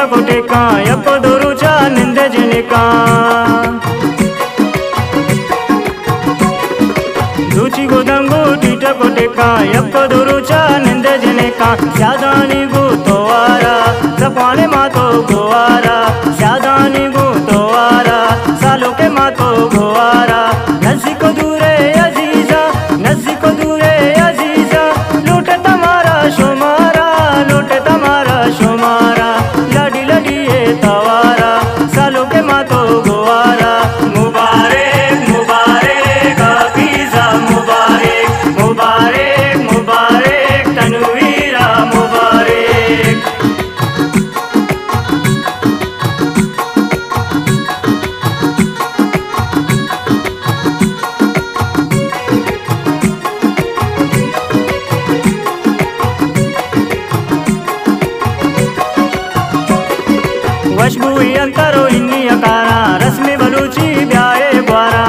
टेका यप्पदोरुचा निंदे जनिका दूची गोदंगू टीटा टेका यप्पदोरुचा निंदे जनिका शादानी गु तोवारा सपाने मातो गोवारा शादानी गु तोवारा सालों के मातो गोवारा नजी को दूरे अजीजा नजी को दूरे अजीजा लूटे तमारा शुमारा लूटे तमारा शुमारा लड़ी लड़ी ये तवारा सालों के मातो गोवारा मुबारक मुबारक हफीजा मुबारक मुबारक मुबारक तनवीरा मुबारक। वशबुई अंतरो इन्नी अकारा रस्मी बलूची ब्याए बारा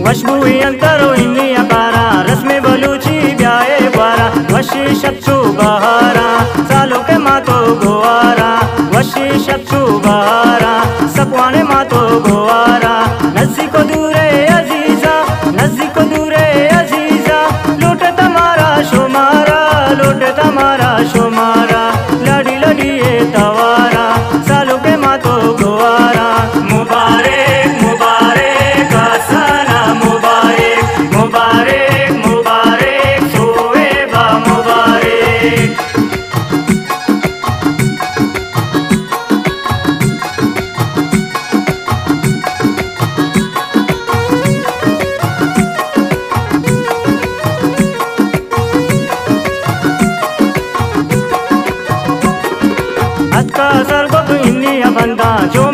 वशबुई अंतरो इन्नी अकारा रस्मी बलूची ब्याए बारा वशी शत्रु बहारा सालों के मातो गोवारा वशी शत्रु बहारा सपवाने मातो गोवारा नजी को दूरे अजीजा नजी को दूरे अजीजा लूटे तमारा शुमारा लूटे तमारा शुमारा लड़ी लड़ी ये तवारा सालों के मातो गोवारा मुबारक मुबारक हसना मुबारक मुबारक मुबारक सोएबा मुबारक। अतका सरबत इन्नी बंदा जो